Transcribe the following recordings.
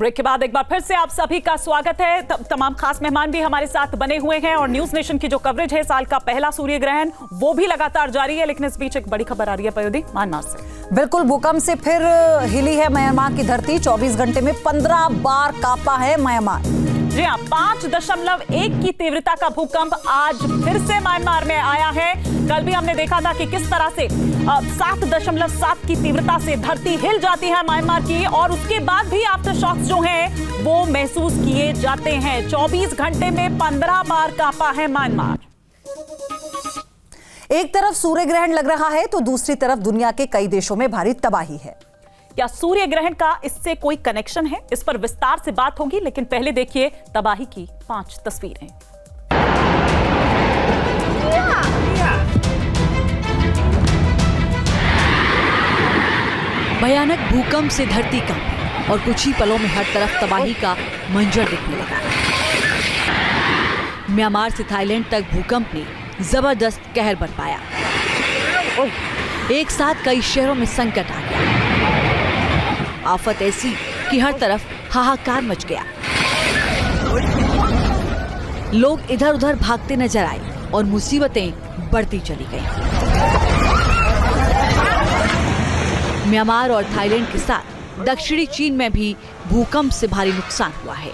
Break के बाद एक बार फिर से आप सभी का स्वागत है। तमाम खास मेहमान भी हमारे साथ बने हुए हैं और न्यूज नेशन की जो कवरेज है साल का पहला सूर्य ग्रहण वो भी लगातार जारी है। लेकिन इस बीच एक बड़ी खबर आ रही है पयोदी म्यांमार से। बिल्कुल, भूकंप से फिर हिली है म्यांमार की धरती। 24 घंटे में 15 बार कांपा है म्यांमार। जी हाँ, 5.1 की तीव्रता का भूकंप आज फिर से म्यांमार में आया है। कल भी हमने देखा था कि किस तरह से 7.7 की तीव्रता से धरती हिल जाती है म्यांमार की और उसके बाद भी आफ्टर शॉक्स जो हैं वो महसूस किए जाते हैं। 24 घंटे में 15 बार कांपा है म्यांमार। एक तरफ सूर्य ग्रहण लग रहा है तो दूसरी तरफ दुनिया के कई देशों में भारी तबाही है। क्या सूर्य ग्रहण का इससे कोई कनेक्शन है? इस पर विस्तार से बात होगी, लेकिन पहले देखिए तबाही की 5 तस्वीरें। भयानक भूकंप से धरती कांपी और कुछ ही पलों में हर तरफ तबाही का मंजर दिखने लगा। म्यांमार से थाईलैंड तक भूकंप ने जबरदस्त कहर बरपाया। एक साथ कई शहरों में संकट आ गया। आफत ऐसी कि हर तरफ हाहाकार मच गया। लोग इधर उधर भागते नजर आए और मुसीबतें बढ़ती चली गईं। म्यांमार और थाईलैंड के साथ दक्षिणी चीन में भी भूकंप से भारी नुकसान हुआ है।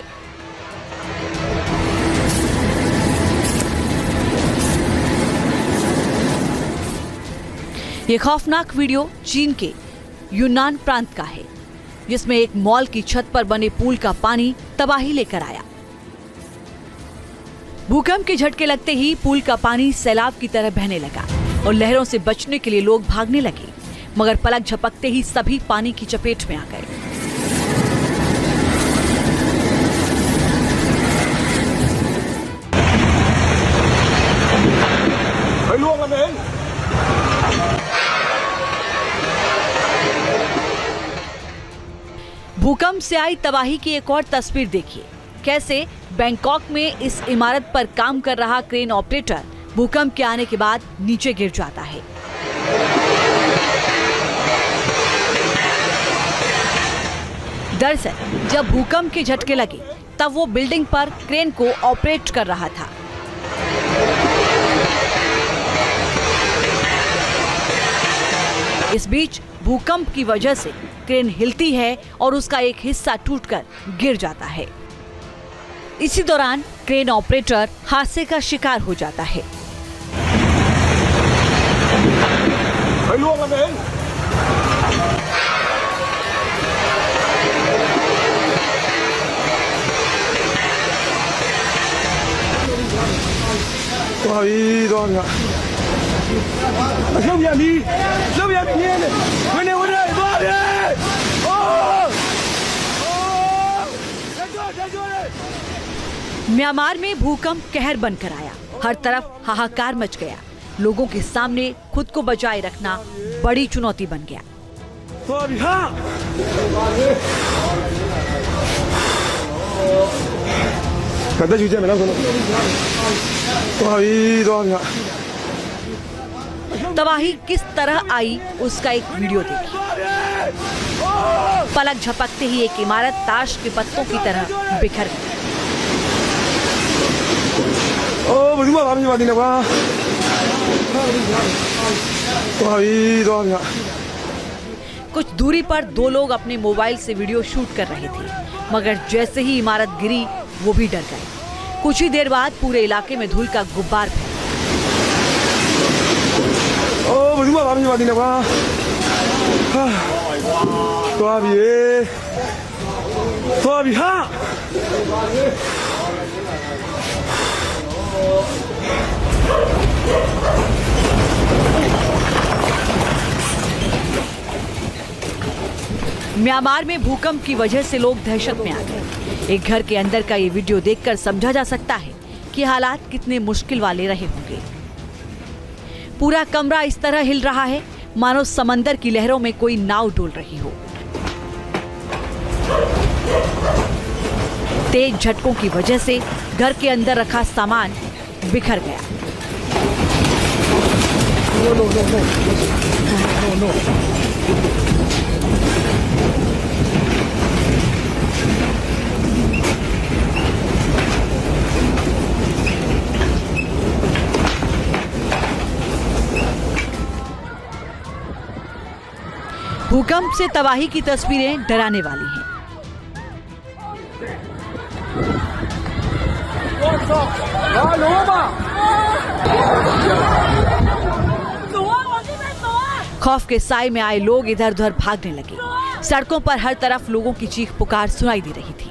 ये खौफनाक वीडियो चीन के यूनान प्रांत का है, जिसमें एक मॉल की छत पर बने पूल का पानी तबाही लेकर आया। भूकंप के झटके लगते ही पूल का पानी सैलाब की तरह बहने लगा और लहरों से बचने के लिए लोग भागने लगे, मगर पलक झपकते ही सभी पानी की चपेट में आ गए। भूकंप से आई तबाही की एक और तस्वीर देखिए। कैसे बैंकॉक में इस इमारत पर काम कर रहा क्रेन ऑपरेटर भूकंप के आने के बाद नीचे गिर जाता है। दरअसल जब भूकंप के झटके लगे तब वो बिल्डिंग पर क्रेन को ऑपरेट कर रहा था। इस बीच भूकंप की वजह से क्रेन हिलती है और उसका एक हिस्सा टूटकर गिर जाता है। इसी दौरान क्रेन ऑपरेटर हादसे का शिकार हो जाता है। म्यांमार में भूकंप कहर बनकर आया। हर तरफ हाहाकार मच गया। लोगों के सामने खुद को बचाए रखना बड़ी चुनौती बन गया। तबाही किस तरह आई उसका एक वीडियो देखिए। पलक झपकते ही एक इमारत ताश के पत्तों की तरह बिखर गई। कुछ दूरी पर 2 लोग अपने मोबाइल से वीडियो शूट कर रहे थे, मगर जैसे ही इमारत गिरी वो भी डर गए। कुछ ही देर बाद पूरे इलाके में धूल का गुब्बार फैला। म्यांमार में भूकंप की वजह से लोग दहशत में आ गए। एक घर के अंदर का ये वीडियो देखकर समझा जा सकता है कि हालात कितने मुश्किल वाले रहे होंगे। पूरा कमरा इस तरह हिल रहा है मानो समंदर की लहरों में कोई नाव डोल रही हो। तेज झटकों की वजह से घर के अंदर रखा सामान बिखर गया। भूकंप से तबाही की तस्वीरें डराने वाली हैं। खौफ के साए में आए लोग इधर उधर भागने लगे। सड़कों पर हर तरफ लोगों की चीख पुकार सुनाई दे रही थी।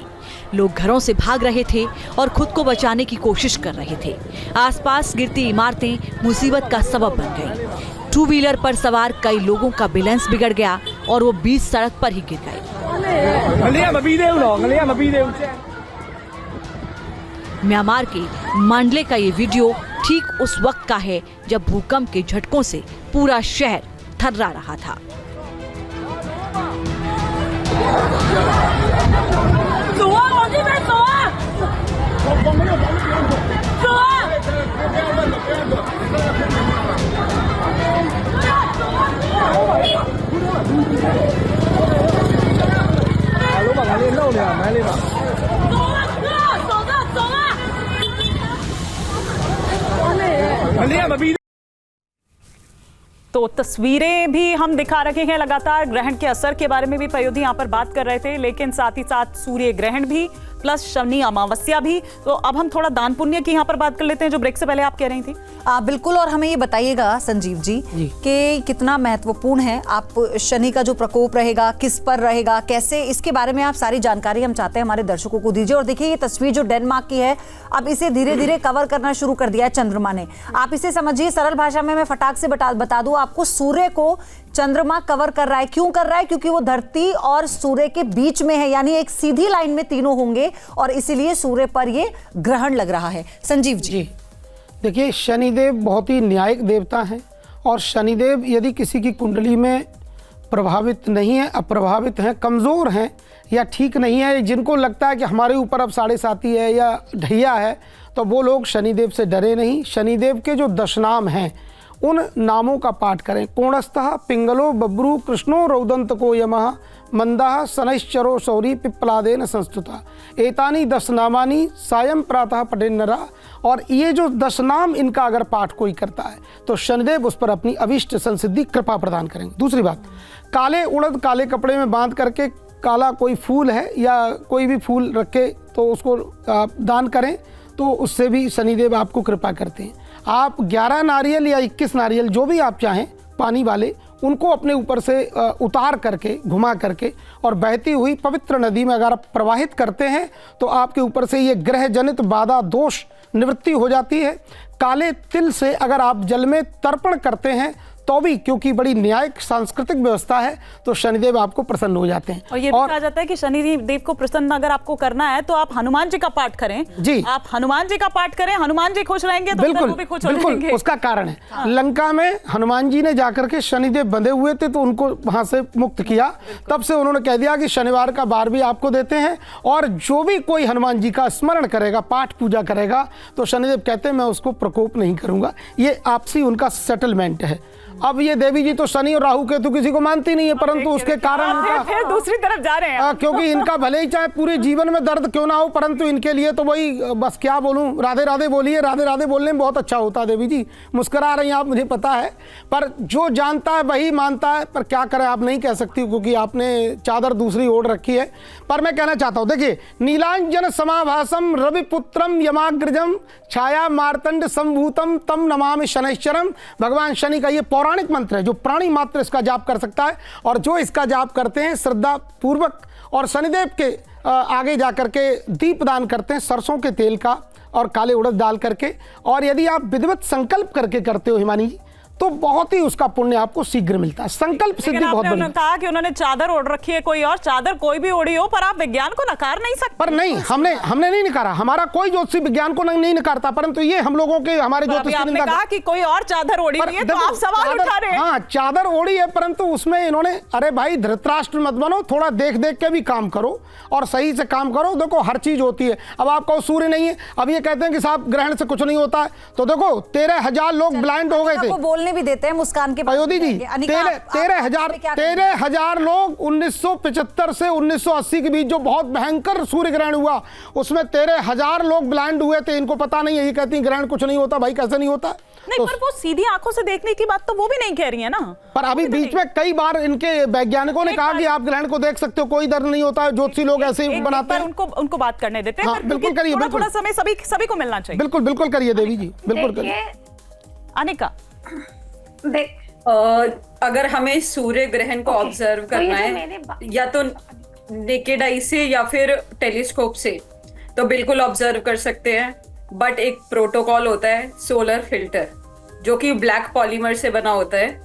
लोग घरों से भाग रहे थे और खुद को बचाने की कोशिश कर रहे थे। आसपास गिरती इमारतें मुसीबत का सबब बन गई। टू व्हीलर पर सवार कई लोगों का बैलेंस बिगड़ गया और वो बीच सड़क पर ही गिर गए। म्यांमार के मांडले का ये वीडियो ठीक उस वक्त का है जब भूकंप के झटकों से पूरा शहर थर्रा रहा था। तो तस्वीरें भी हम दिखा रहे हैं लगातार। ग्रहण के असर के बारे में भी पयोधी यहाँ पर बात कर रहे थे, लेकिन साथ ही साथ सूर्य ग्रहण भी प्लस शनि अमावस्या भी। तो अब हम थोड़ा दान पुण्य की यहाँ पर बात कर लेते हैं, जो ब्रेक से पहले आप कह रही थी। बिल्कुल, और हमें ये बताइएगा संजीव जी कि कितना महत्वपूर्ण है, आप शनि का जो प्रकोप रहेगा किस पर रहेगा, कैसे, इसके बारे में आप सारी जानकारी हम चाहते हैं हमारे दर्शकों को दीजिए। और देखिए ये तस्वीर जो डेनमार्क की है, अब इसे धीरे धीरे कवर करना शुरू कर दिया है चंद्रमा ने। आप इसे समझिए, सरल भाषा में मैं फटाक से बता दूं आपको, सूर्य को चंद्रमा कवर कर रहा है। क्यों कर रहा है? क्योंकि वो धरती और सूर्य के बीच में है, यानी एक सीधी लाइन में तीनों होंगे और इसीलिए सूर्य पर ये ग्रहण लग रहा है। संजीव जी देखिए, शनिदेव बहुत ही न्यायिक देवता हैं और शनिदेव यदि किसी की कुंडली में प्रभावित नहीं है, अप्रभावित हैं, कमज़ोर हैं या ठीक नहीं है, जिनको लगता है कि हमारे ऊपर अब 7.5 है या ढैया है, तो वो लोग शनिदेव से डरे नहीं। शनिदेव के जो 10 नाम हैं उन नामों का पाठ करें। कोणस्थः पिंगलो बब्रू कृष्णो रौदंतको यमः मंदाः शनैश्चरो शौरी पिप्पलादेन संस्तुता एतानी 10 नामानी सायं प्रातः पठेन्नरा। और ये जो 10 नाम इनका अगर पाठ कोई करता है तो शनिदेव उस पर अपनी अभिष्ट संसिद्धि कृपा प्रदान करेंगे। दूसरी बात, काले उड़द काले कपड़े में बांध करके काला कोई फूल है या कोई भी फूल रखे तो उसको दान करें, तो उससे भी शनिदेव आपको कृपा करते हैं। आप 11 नारियल या 21 नारियल जो भी आप चाहें पानी वाले, उनको अपने ऊपर से उतार करके घुमा करके और बहती हुई पवित्र नदी में अगर आप प्रवाहित करते हैं तो आपके ऊपर से ये ग्रह जनित बाधा दोष निवृत्ति हो जाती है। काले तिल से अगर आप जल में तर्पण करते हैं तो भी, क्योंकि बड़ी न्यायिक सांस्कृतिक व्यवस्था है, तो शनिदेव आपको प्रसन्न हो जाते हैं। और ये भी कहा जाता है कि शनिदेव को प्रसन्न अगर आपको करना है तो आप हनुमान जी का पाठ करें। जी, आप हनुमान जी का पाठ करें, हनुमान जी खुश रहेंगे तो बिल्कुल, वो भी खुश बिल्कुल रहेंगे। उसका कारण है, लंका में हनुमान जी ने जाकर के शनिदेव बंधे हुए थे तो उनको वहां से मुक्त किया। तब से उन्होंने कह दिया कि शनिवार का बार भी आपको देते हैं और जो भी कोई हनुमान जी का स्मरण करेगा, पाठ पूजा करेगा, तो शनिदेव कहते हैं मैं उसको प्रकोप नहीं करूंगा। ये आपसी उनका सेटलमेंट है। अब ये देवी जी तो शनि और राहु केतु किसी को मानती नहीं है, परंतु उसके कारण फिर दूसरी तरफ जा रहे हैं क्योंकि इनका भले ही चाहे पूरे जीवन में दर्द क्यों ना हो, परंतु इनके लिए तो वही, बस क्या बोलूं, राधे राधे बोलिए। राधे राधे बोलने में बहुत अच्छा होता है। देवी जी मुस्कुरा रही हैं आप, मुझे पता है, पर जो जानता है वही मानता है। पर क्या करें, आप नहीं कह सकती क्योंकि आपने चादर दूसरी ओढ़ रखी है। पर मैं कहना चाहता हूँ, देखिए, नीलांजन समाभासम रविपुत्रम यमाग्रजम छाया मार्तंड संभूतम तम नमामि शनैश्चरम। भगवान शनि का ये पौराणिक मंत्र है जो प्राणी मात्र इसका जाप कर सकता है, और जो इसका जाप करते हैं श्रद्धा पूर्वक और शनिदेव के आगे जाकर के दीपदान करते हैं सरसों के तेल का और काले उड़द डाल करके, और यदि आप विधिवत संकल्प करके करते हो हिमानी जी, तो बहुत ही उसका पुण्य आपको शीघ्र मिलता है। संकल्प सिद्धि बहुत बड़ी। उन्होंने कहा कि उन्होंने चादर ओढ़ रखी है, कोई और चादर कोई भी ओढ़ी हो, पर आप विज्ञान को नकार नहीं सकते। पर नहीं, हमने नहीं नकारा, हमारा कोई ज्योतिषी विज्ञान को नहीं नकारता, परंतु ये हम लोगों के हमारे ज्योतिष आपने कहा कि कोई और चादर ओढ़ी है, तो आप सवाल उठा रहे हैं। हाँ, चादर ओढ़ी है, परंतु उसमें इन्होंने, अरे भाई धृतराष्ट्र मत बनो, थोड़ा देख देख के भी काम करो और सही से काम करो। देखो हर चीज होती है। अब आप कहो सूर्य नहीं है, अब ये कहते हैं कि साहब ग्रहण से कुछ नहीं होता है, तो देखो 13,000 लोग ब्लाइंड हो गए थे। बोलने भी देते हैं मुस्कान के अयोधी जी, 13,000 लोग 1975 से 1980 के बीच जो बहुत भयंकर सूर्य ग्रहण हुआ, उसमें 13,000 लोग ब्लाइंड हुए थे। इनको पता नहीं है, ये कहती हैं ग्रहण कुछ नहीं होता। भाई कैसे नहीं होता? नहीं, पर वो सीधी आंखों से देखने की बात तो वो भी नहीं कह रही है ना। पर अभी बीच में कई बार इनके वैज्ञानिकों ने कहा कि आप ग्रहण को देख सकते हो, कोई दर्द नहीं होता है, ज्योतिषी लोग ऐसे ही बनाते हैं। उनको बात करने देते हैं। हाँ, बिल्कुल करिए, बिल्कुल। थोड़ा समय सभी को मिलना चाहिए। बिल्कुल बिल्कुल करिए देवी जी, बिल्कुल करिए। अनिका, अगर हमें सूर्य ग्रहण को ऑब्जर्व करना है या तो नेकेड आई से या फिर टेलीस्कोप से, तो बिल्कुल ऑब्जर्व कर सकते हैं। बट एक प्रोटोकॉल होता है सोलर फिल्टर, जो कि ब्लैक पॉलीमर से बना होता है,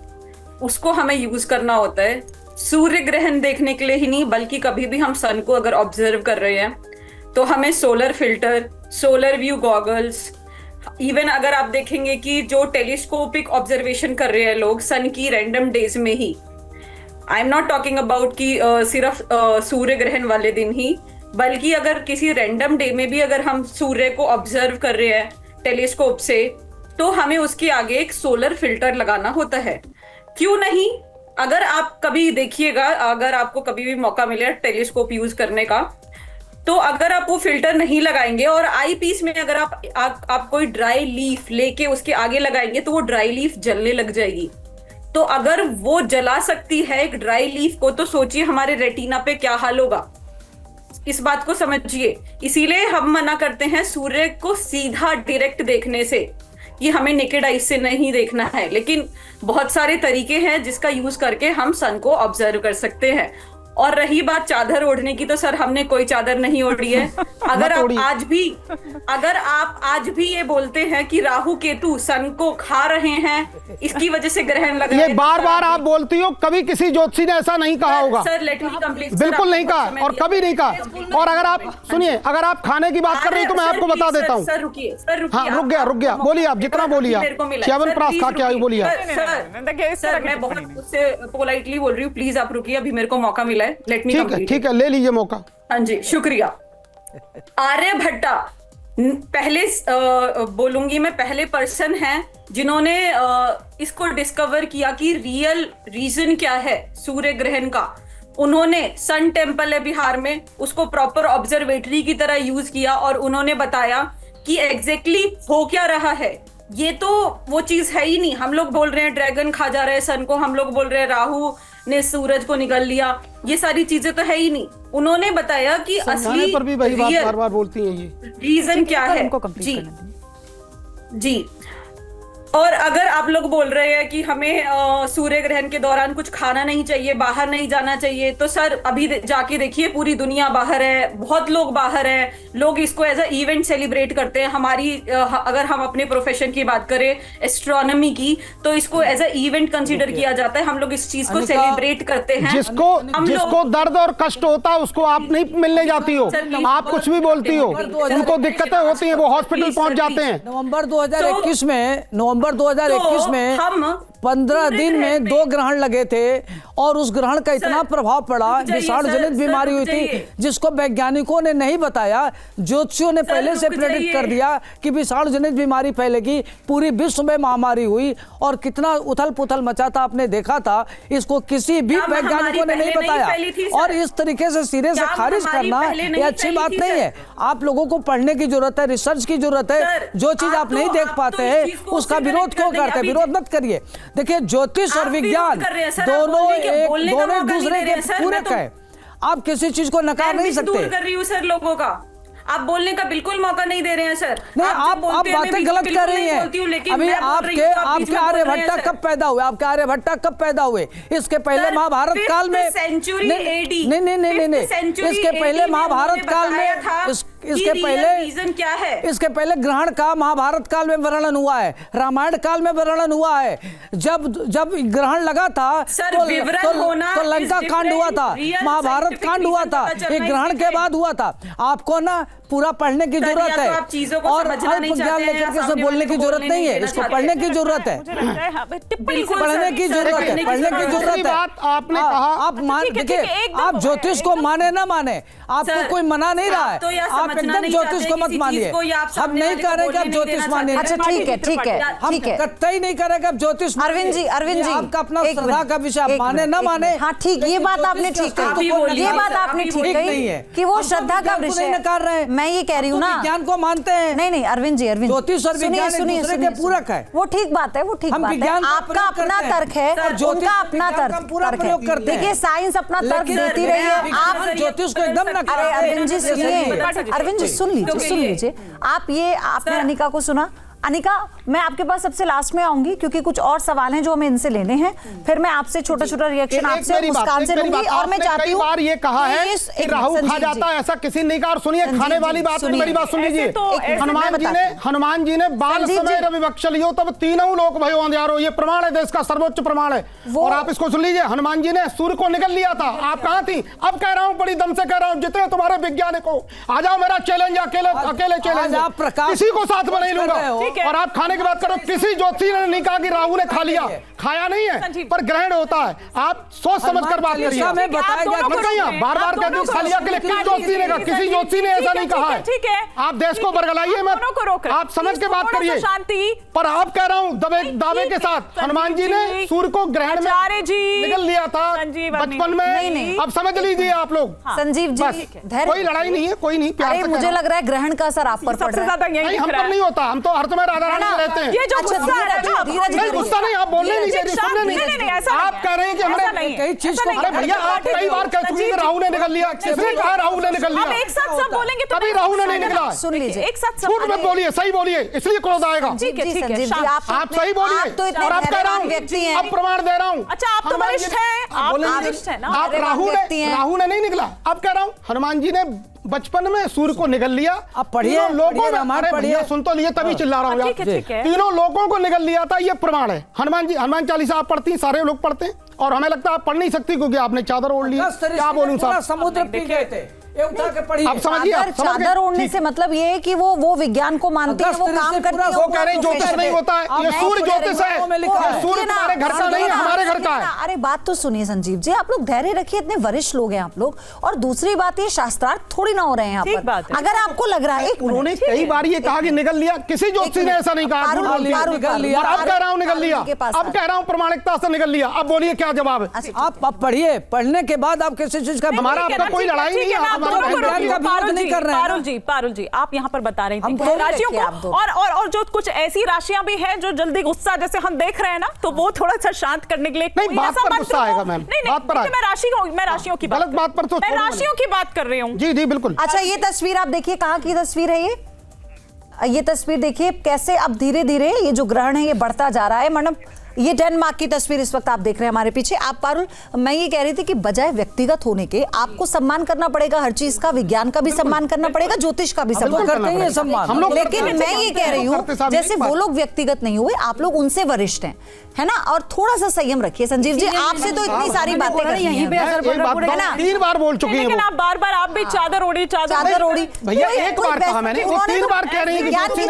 उसको हमें यूज करना होता है सूर्य ग्रहण देखने के लिए ही नहीं, बल्कि कभी भी हम सन को अगर ऑब्जर्व कर रहे हैं तो हमें solar filter, solar view goggles, even अगर आप देखेंगे कि जो टेलीस्कोपिक ऑब्जर्वेशन कर रहे हैं लोग सन की रैंडम डेज में ही, I am not talking about कि सिर्फ सूर्य ग्रहण वाले दिन ही, बल्कि अगर किसी रैंडम डे में भी अगर हम सूर्य को ऑब्जर्व कर रहे हैं टेलीस्कोप से, तो हमें उसके आगे एक सोलर फिल्टर लगाना होता है। क्यों नहीं? अगर आप कभी देखिएगा, अगर आपको कभी भी मौका मिले टेलीस्कोप यूज करने का, तो अगर आप वो फिल्टर नहीं लगाएंगे और आई पीस में अगर आप कोई ड्राई लीफ लेके उसके आगे लगाएंगे, तो वो ड्राई लीफ जलने लग जाएगी। तो अगर वो जला सकती है एक ड्राई लीफ को, तो सोचिए हमारे रेटिना पे क्या हाल होगा। इस बात को समझिए। इसीलिए हम मना करते हैं सूर्य को सीधा डायरेक्ट देखने से, कि हमें नेकेड आइज से नहीं देखना है। लेकिन बहुत सारे तरीके हैं जिसका यूज करके हम सन को ऑब्जर्व कर सकते हैं। और रही बात चादर ओढ़ने की, तो सर हमने कोई चादर नहीं ओढ़ी है। अगर आप आज भी ये बोलते हैं कि राहु केतु सन को खा रहे हैं, इसकी वजह से ग्रहण लग रहा है, ये बार बार आप बोलती हो, कभी किसी ज्योतिषी ने ऐसा नहीं कहा होगा। Sir let me complete. बिल्कुल नहीं कहा और कभी नहीं कहा। और अगर आप सुनिए, अगर आप खाने की बात कर रही हो तो मैं आपको बता देता हूँ। सर रुकिए, हाँ, रुक गया, बोलिए आप, जितना बोलिए आप। च्यवन प्राश खा के आई, बोलिए आप। सर मैं बहुत उससे पोलाइटली बोल रही हूँ, प्लीज आप रुकिए, अभी मेरे को मौका मिला है। Let me complete. ठीक है, ले लीजिए मौका। हाँ जी, शुक्रिया। आर्यभट्टा पहले बोलूंगी मैं, पहले पर्सन हैं जिन्होंने इसको डिस्कवर किया कि रियल रीजन क्या है सूर्य ग्रहण का। उन्होंने सन टेम्पल है बिहार में, उसको प्रॉपर ऑब्जर्वेटरी की तरह यूज किया और उन्होंने बताया कि एग्जैक्टली हो क्या रहा है। ये तो वो चीज है ही नहीं। हम लोग बोल रहे हैं ड्रैगन खा जा रहे हैं सन को, हम लोग बोल रहे हैं राहु ने सूरज को निगल लिया, ये सारी चीजें तो है ही नहीं। उन्होंने बताया कि असली पर भी वही बात बार-बार बोलती हैं, ये रीजन क्या है। जी। और अगर आप लोग बोल रहे हैं कि हमें सूर्य ग्रहण के दौरान कुछ खाना नहीं चाहिए, बाहर नहीं जाना चाहिए, तो सर अभी जाके देखिए, पूरी दुनिया बाहर है, बहुत लोग बाहर हैं, लोग इसको एज अ इवेंट सेलिब्रेट करते हैं। हमारी अगर हम अपने प्रोफेशन की बात करें, एस्ट्रोनॉमी की, तो इसको एज अ इवेंट कंसीडर किया जाता है। हम लोग इस चीज को सेलिब्रेट करते हैं। जिसको दर्द और कष्ट होता है उसको आप नहीं मिलने जाती हो, आप कुछ भी बोलती हो, उनको दिक्कतें होती हैं, वो हॉस्पिटल पहुंच जाते हैं। नवंबर 2021 में 15 दिन में 2 ग्रहण लगे थे और उस ग्रहण का इतना प्रभाव पड़ा, विषाणु जनित बीमारी हुई थी जिसको वैज्ञानिकों ने नहीं बताया। ज्योतिषियों ने पहले से प्रेडिक्ट कर दिया कि विषाणु जनित बीमारी फैलेगी, पूरी विश्व में महामारी हुई और कितना उथल पुथल मचा था, आपने देखा था। इसको किसी भी वैज्ञानिकों ने नहीं बताया और इस तरीके से सिरे से खारिज करना ये अच्छी बात नहीं है। आप लोगों को पढ़ने की जरूरत है, रिसर्च की जरूरत है। जो चीज आप नहीं देख पाते हैं उसका विरोध क्यों करते हैं? विरोध मत करिए। देखिए, ज्योतिष और विज्ञान दोनों एक दूसरे के पूरक है। आप किसी चीज को नकार नहीं सकते। दूर कर रही हूँ सर लोगों का, आप बोलने का बिल्कुल मौका नहीं दे रहे हैं सर। नहीं, आप बातें गलत कर रही हैं। अभी आपके आर्यभट्टा कब पैदा हुए? आपके आर्यभट्टा कब पैदा हुए? इसके पहले महाभारत काल में, सेंचुरी एडी। नहीं, इसके पहले महाभारत काल में, इसके पहले रीजन क्या है? इसके पहले ग्रहण का महाभारत काल में वर्णन हुआ है, रामायण काल में वर्णन हुआ है। जब ग्रहण लगा था तो लंका कांड हुआ था, महाभारत कांड हुआ था, एक ग्रहण के बाद हुआ था। आपको ना पूरा पढ़ने की जरूरत है और अल्प ज्ञान लेकर के सब बोलने की जरूरत नहीं है। इसको पढ़ने की जरूरत है, पढ़ने की जरूरत है, पढ़ने की जरूरत है। आप देखिए, आप ज्योतिष को माने ना माने, आपको कोई मना नहीं रहा है। आप एकदम ज्योतिष को मत मानिए। हम नहीं कह रहे कि आप ज्योतिष मानिए। अच्छा ठीक है ठीक है हम ठीक है कतई नहीं कह रहे कि आप ज्योतिष अरविंद जी आपका अपना श्रद्धा का विषय, आप माने ना माने। हाँ ठीक, ये बात आपने ठीक कही, ये बात आपने ठीक कही कि वो श्रद्धा का विषय नकार रहे हैं। मैं ये कह रही हूँ ना, विज्ञान को मानते हैं। नहीं अरविंद जी, अरविंद ज्योतिष और विज्ञान एक दूसरे के पूरक है। वो ठीक बात है, वो ठीक बात है। आपका अपना तर्क है, उनका अपना तर्क है। देखिए साइंस अपना तर्क देती रही है, आप ज्योतिष को एकदम नकार। अरे अरविंद जी सुनिए, अरविंद जी सुन लीजिए आप। ये आपने अनिका को सुना। अनिका, मैं आपके पास सबसे लास्ट में आऊंगी क्योंकि कुछ और सवाल हैं जो हमें इनसे लेने हैं, फिर मैं आपसे छोटा छोटा रिएक्शन आपसे मुस्कान से लूंगी। और मैं चाहती हूँ, बार ये कहा है कि राहु खा जाता है, ऐसा किसी ने कहा। और सुनिए, खाने वाली बात में मेरी बात सुन लीजिए। हनुमान जी ने बाल समय रविवक्ष लियो तब तीनों लोक भयो अंधियारो, ये प्रमाण है, देश का सर्वोच्च प्रमाण है। और आप इसको सुन लीजिए, हनुमान जी ने सूर्य को निगल लिया था। आप कहाँ थी? अब कह रहा हूँ, बड़ी दम से कह रहा हूँ, जितने तुम्हारे वैज्ञानिक हो आ जाओ, मेरा चैलेंज अकेले चैलेंज, किसी को साथ में नहीं लूंगा। और आप खाने की बात करो, किसी ज्योतिषी ने नहीं कहा कि राहु ने खा लिया, खाया नहीं है, पर ग्रहण होता है। आप सोच समझ कर बात करिए। बार बार कहते हो खा लिया के लिए, किस ज्योतिषी ने कहा? किसी ज्योतिषी ने ऐसा नहीं कहा है। ठीक है, आप देश को बरगलाइए मत, आप समझ के बात करिए। पर आप कह रहा हूँ दावे के साथ, हनुमान जी ने सूर्य को ग्रहण में निगल लिया था बचपन में। अब समझ लीजिए आप लोग। संजीव जी, कोई लड़ाई नहीं है, कोई नहीं, प्यार से। मुझे लग रहा है ग्रहण का असर आप पर पड़ रहा है। हम पर नहीं होता, हम तो हर समय राधा रानी रहते हैं। ये जो गुस्सा है ना, नहीं गुस्सा नहीं, आप बोलने नहीं दे रही, सुनने नहीं। आप कह रहे हैं कि हमने कई चीज को, अरे भैया आप कई बार कह चुके हैं राहु ने निकल लिया। किसने कहा राहु ने निकल लिया? एक साथ सब बोलेंगे तो कभी राहु ने नहीं निकला। सुन लीजिए, एक साथ झूठ मत बोलिए, सही बोलिए, इसलिए क्रोध आएगा। ठीक है आप सही बोलिए। और आप कह रहा हूँ, अब प्रमाण दे रहा हूँ। अच्छा, आप तो वरिष्ठ हैं, आप वरिष्ठ हैं ना। आप राहु ने नहीं निकला। अब कह रहा हूँ, हनुमान जी ने बचपन में सूर्य को निगल लिया। अब पढ़िए, पढ़िए, सुन तो लिए, तभी चिल्ला रहा हूँ। तीनों लोगों को निगल लिया था, ये प्रमाण है। हनुमान चालीसा आप पढ़ती, सारे लोग पढ़ते हैं, और हमें लगता है आप पढ़ नहीं सकती क्योंकि आपने चादर ओढ़ ली। क्या बोलूं साहब, समुद्र पी गए थे। आप समझिए, चादर ओढ़ने से मतलब ये है कि वो विज्ञान को मानते हैं, वो काम करते हैं। वो कह रहे हैं ज्योतिष नहीं होता है, ये सूर्य ज्योतिष है। सूर्य तुम्हारे घर का नहीं है, हमारे घर का है। अरे बात तो सुनिए संजीव जी, आप लोग धैर्य रखिए, इतने वरिष्ठ लोग हैं आप लोग। और दूसरी बात, ये शास्त्रार्थ थोड़ी ना हो रहे हैं यहाँ पर। अगर आपको लग रहा है, उन्होंने कई बार ये कहा कि निगल लिया, किसी ज्योतिषी ने ऐसा नहीं कहा। अब कह रहा हूँ निगल लिया, अब कह रहा हूँ प्रमाणिकता से निगल लिया। अब बोलिए क्या जवाब है? आप पढ़िए, पढ़ने के बाद आप किसी चीज का, हमारा आपका कोई लड़ाई नहीं है। पारुल जी, आप यहाँ पर बता रहे थे राशियों को, और जो कुछ ऐसी राशियां भी हैं जो जल्दी गुस्सा, जैसे हम देख रहे हैं ना, तो वो थोड़ा सा शांत करने के लिए नहीं, बात पर गुस्सा आएगा मैम। मैं राशियों की गलत बात पर तो मैं राशियों की बात कर रही हूँ। जी बिल्कुल। अच्छा, ये तस्वीर आप देखिए, कहाँ की तस्वीर है ये तस्वीर देखिए कैसे अब धीरे धीरे ये जो ग्रहण है ये बढ़ता जा रहा है। मैडम, ये डेनमार्क की तस्वीर इस वक्त आप देख रहे हैं हमारे पीछे। आप पारुल, मैं ये कह रही थी कि बजाय व्यक्तिगत होने के आपको सम्मान करना पड़ेगा, हर चीज का, विज्ञान का भी सम्मान करना पड़ेगा, ज्योतिष का भी सम्मान करना पड़ेगा। हम लोग, लेकिन मैं ये कह रही हूँ, जैसे वो लोग व्यक्तिगत नहीं हुए, आप लोग उनसे वरिष्ठ हैं, है ना। और थोड़ा सा संयम रखिए। संजीव जी, आपसे तो इतनी सारी बातें कर यहीं पे असर पड़ रहा है ना। 3 बार बोल चुकी हैं, लेकिन आप बार-बार आप भी चादर ओढ़ी भैया। एक बार कहा मैंने, वो 3 बार कह रही है कि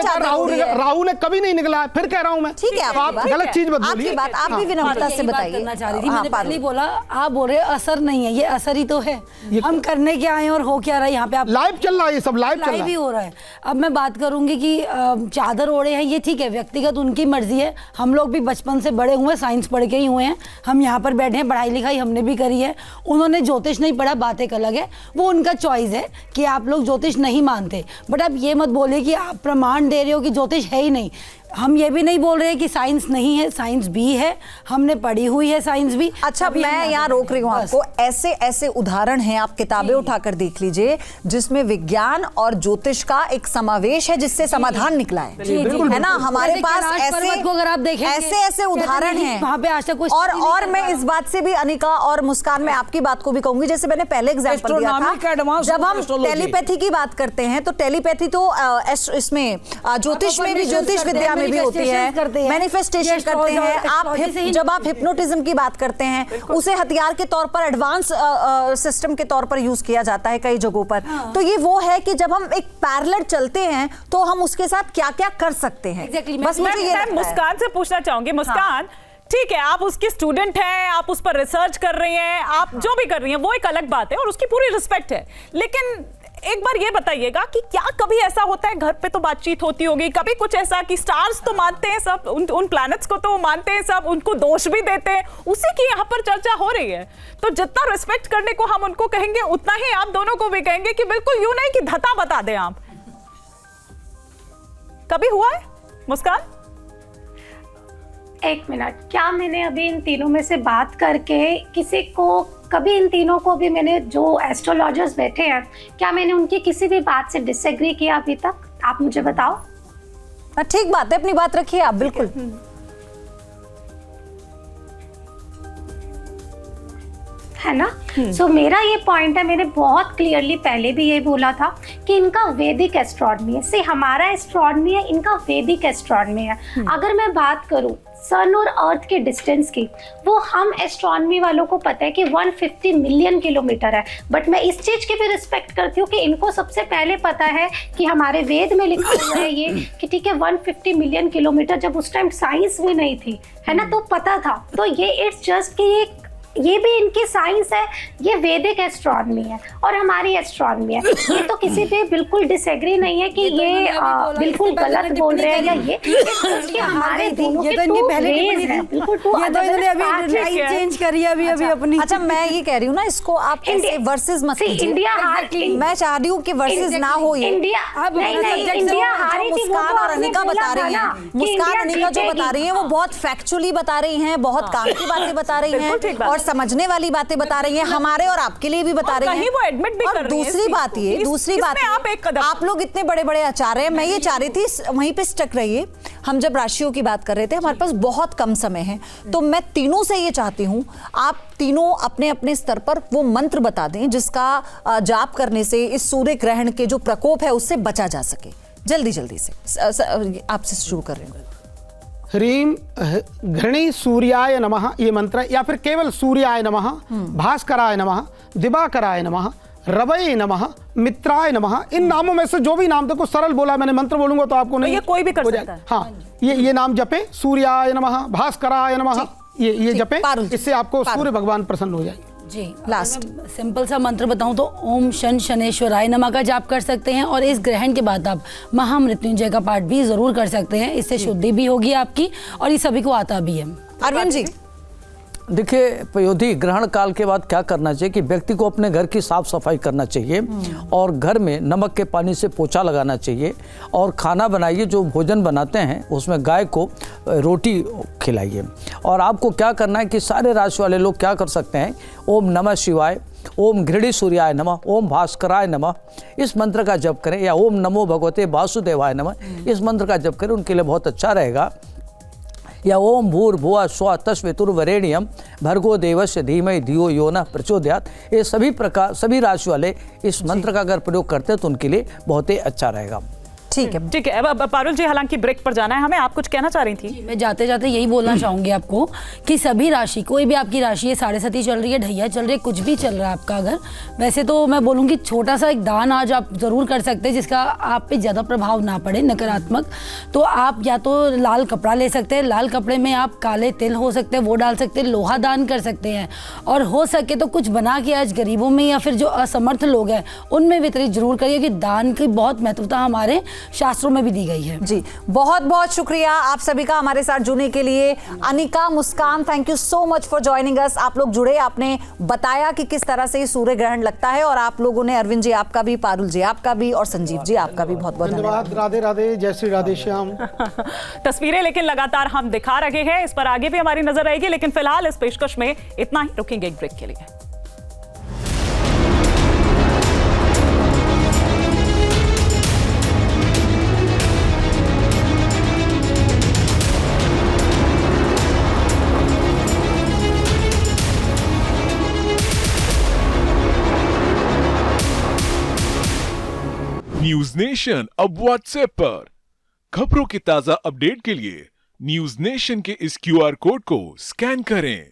राहु ने कभी नहीं निकला, फिर कह रहा हूँ मैं। ठीक है, आप गलत चीज मत बोलिए। आप भी विनम्रता से बताइए। करना चाह रही थी, मैंने पहले बोला, आप बोल रहे असर नहीं है, ये असर ही तो है। हम करने क्या आए और हो क्या रहा है यहाँ पे? आप लाइव चल रहा है, ये सब लाइव ही हो रहा है। अब मैं बात करूंगी कि चादर ओढ़े हैं, ये ठीक है, व्यक्तिगत उनकी मर्जी है। हम लोग भी बचपन से बड़े हुए, साइंस पढ़ के ही हुए हैं, हम यहाँ पर बैठे हैं, पढ़ाई लिखाई हमने भी करी है। उन्होंने ज्योतिष नहीं पढ़ा, बात एक अलग है, वो उनका चॉइस है कि आप लोग ज्योतिष नहीं मानते। बट आप ये मत बोलिए कि आप प्रमाण दे रहे हो कि ज्योतिष है ही नहीं। हम ये भी नहीं बोल रहे कि साइंस नहीं है, साइंस भी है, हमने पढ़ी हुई है साइंस भी। अच्छा, मैं यहाँ रोक रही हूँ आपको। ऐसे ऐसे उदाहरण हैं, आप किताबें उठाकर देख लीजिए, जिसमें विज्ञान और ज्योतिष का एक समावेश है, जिससे समाधान निकला है ना। हमारे पास अगर आप देखें ऐसे उदाहरण हैं वहाँ पे आज तक कुछ। और मैं इस बात से भी, अनिका और मुस्कान, मैं आपकी बात को भी कहूंगी, जैसे मैंने पहले एग्जाम्पल दिया था, जब हम टेलीपैथी की बात करते हैं तो टेलीपैथी तो इसमें ज्योतिष में भी, ज्योतिष विद्या में भी होती है, मैनिफेस्टेशन करते हैं। आप जब आप हिप्नोटिज्म की बात करते हैं, उसे हथियार के तौर पर, एडवांस सिस्टम के तौर पर यूज किया जाता है कई जगहों पर। तो ये वो है कि जब हम एक पैरेलल चलते हैं तो हम उसके साथ क्या क्या कर सकते हैं। बस मुझे ये मुस्कान से पूछना चाहूंगी। मुस्कान, ठीक है, आप उसकी स्टूडेंट हैं, आप उस पर रिसर्च कर रही हैं, आप जो भी कर रही हैं वो एक अलग बात है और उसकी पूरी रिस्पेक्ट है, लेकिन एक बार ये बताइएगा कि क्या कभी ऐसा होता है, घर पे तो बातचीत होती होगी, कभी कुछ ऐसा कि स्टार्स तो मानते हैं सब, उन प्लैनेट्स को तो मानते हैं सब, उनको दोष भी देते हैं, उसी की यहाँ पर चर्चा हो रही है, तो जितना रिस्पेक्ट करने को हम उनको कहेंगे उतना ही आप दोनों को भी कहेंगे कि बिल्कुल यूं नहीं कि धता बता दें आप। कभी हुआ है मुस्कान? एक मिनट, क्या मैंने अभी इन तीनों में से बात करके किसी को, कभी इन तीनों को भी मैंने, जो एस्ट्रोलॉजर्स बैठे हैं, क्या मैंने उनकी किसी भी बात से डिसएग्री किया अभी तक? आप मुझे बताओ। ठीक बात है, अपनी बात रखिए आप, बिल्कुल। है ना? सो मेरा ये पॉइंट है, मैंने बहुत क्लियरली पहले भी ये बोला था कि इनका वैदिक एस्ट्रोनॉमी है। से हमारा एस्ट्रोनॉमी है, इनका वैदिक एस्ट्रोनॉमी है। अगर मैं बात करूं सन और अर्थ के डिस्टेंस की, वो हम एस्ट्रोनॉमी वालों को पता है कि 150 मिलियन किलोमीटर है, बट मैं इस चीज की भी रिस्पेक्ट करती हूँ कि इनको सबसे पहले पता है कि हमारे वेद में लिखा हुआ है ये कि ठीक है 150 मिलियन किलोमीटर, जब उस टाइम साइंस भी नहीं थी, है ना, तो पता था। तो ये इट्स जस्ट कि ये भी इनकी साइंस है, ये वैदिक एस्ट्रोनॉमी है और हमारी एस्ट्रोनॉमी है। ये तो किसी पे बिल्कुल डिसएग्री नहीं है कि ये बिल्कुल गलत बोल रहे हैं या ये हमारे दोनों के टू वेज हैं, बिल्कुल टू। ये तो इन्होंने अभी राइट चेंज करी है अभी अपनी। अच्छा, मैं ये कह रही हूँ ना, इसको आप ऐसे वर्सेस मत कीजिए। इंडिया हार, मैं चाह रही हूँ कि वर्सेस ना हो। ये इंडिया हारी थी, मुस्कान और अनिका बता रही हैं, मुस्कान अनिका जो बता रही हैं वो बहुत फैक्चुअली बता रही हैं, बहुत काम की बातें बता रही हैं और समझने वाली बातें बता रही हैं, हमारे और आपके लिए भी बता रही हैं। वो एडमिट भी कर रही हैं। दूसरी बात ये, आप लोग इतने बड़े बड़े आचार्य हैं, मैं ये चाह रही थी वहीं पे स्टक रहिए। हम जब राशियों की बात कर रहे थे, हमारे पास बहुत कम समय है, तो मैं तीनों से ये चाहती हूँ आप तीनों अपने अपने स्तर पर वो मंत्र बता दें जिसका जाप करने से इस सूर्य ग्रहण के जो प्रकोप है उससे बचा जा सके। जल्दी जल्दी से आपसे शुरू कर रहे हैं। ह्रीम घृणी सूर्याय नमः ये मंत्र है, या फिर केवल सूर्याय नमः, भास्कराय नमः, दिवाकराय नमः, रवये नमः, मित्राय नमः। इन नामों में से जो भी नाम, देखो सरल बोला मैंने, मंत्र बोलूंगा तो आपको नहीं, ये कोई भी कर सकता है। हाँ, ये नाम जपे, सूर्याय नमः, भास्कराय नमः, ये जपे, इससे आपको सूर्य भगवान प्रसन्न हो जाएंगे। जी, लास्ट सिंपल सा मंत्र बताऊं तो ओम शन शनेश्वराय नमः का जाप कर सकते हैं और इस ग्रहण के बाद आप महामृत्युंजय का पाठ भी जरूर कर सकते हैं। इससे शुद्धि भी होगी आपकी और ये सभी को आता भी है। अरविंद जी, देखिए पयोधी, ग्रहण काल के बाद क्या करना चाहिए कि व्यक्ति को अपने घर की साफ सफाई करना चाहिए और घर में नमक के पानी से पोछा लगाना चाहिए और खाना बनाइए, जो भोजन बनाते हैं उसमें गाय को रोटी खिलाइए। और आपको क्या करना है कि सारे राशि वाले लोग क्या कर सकते हैं, ओम नमः शिवाय, ओम घृणी सूर्याय नमः, ओम भास्कराय नमः, इस मंत्र का जप करें, या ओम नमो भगवते वासुदेवाय नमः, इस मंत्र का जप करें, उनके लिए बहुत अच्छा रहेगा। या ओम भूर्भुवः स्वः तस्वितुर्वरेण्यम भर्गो देवस्य धीमहि धियो यो नः प्रचोदयात्। ये सभी राशि वाले इस मंत्र का अगर प्रयोग करते हैं तो उनके लिए बहुत ही अच्छा रहेगा। ठीक है, ठीक है। अब पारुल जी, हालांकि ब्रेक पर जाना है हमें, आप कुछ कहना चाह रही थी? मैं जाते जाते यही बोलना चाहूंगी आपको कि सभी राशि, कोई भी आपकी राशि है, 7.5 चल रही है, ढैया चल रही है, कुछ भी चल रहा है आपका, अगर वैसे तो मैं बोलूँगी छोटा सा एक दान आज आप जरूर कर सकते हैं जिसका आप पे ज़्यादा प्रभाव ना पड़े नकारात्मक। तो आप या तो लाल कपड़ा ले सकते हैं, लाल कपड़े में आप काले तिल हो सकते हैं वो डाल सकते हैं, लोहा दान कर सकते हैं, और हो सके तो कुछ बना के आज गरीबों में या फिर जो असमर्थ लोग हैं उनमें वितरित जरूर करिए, कि दान की बहुत महत्वता हमारे शास्त्रों में भी दी गई है। जी, बहुत बहुत शुक्रिया आप सभी का हमारे साथ जुड़ने के लिए। Anika, Muskaan, thank you so much for joining us. आप लोग जुड़े, आपने बताया कि किस तरह से सूर्य ग्रहण लगता है, और आप लोगों ने, अरविंद जी आपका भी, पारुल जी आपका भी, और संजीव जी आपका भी बहुत बहुत धन्यवाद। राधे राधे, जय श्री राधे श्याम। तस्वीरें लेकिन लगातार हम दिखा रहे हैं, इस पर आगे भी हमारी नजर रहेगी, लेकिन फिलहाल इस पेशकश में इतना ही, रुकेंगे एक ब्रेक के लिए। न्यूज नेशन अब व्हाट्सएप पर खबरों की ताजा अपडेट के लिए न्यूज नेशन के इस QR कोड को स्कैन करें।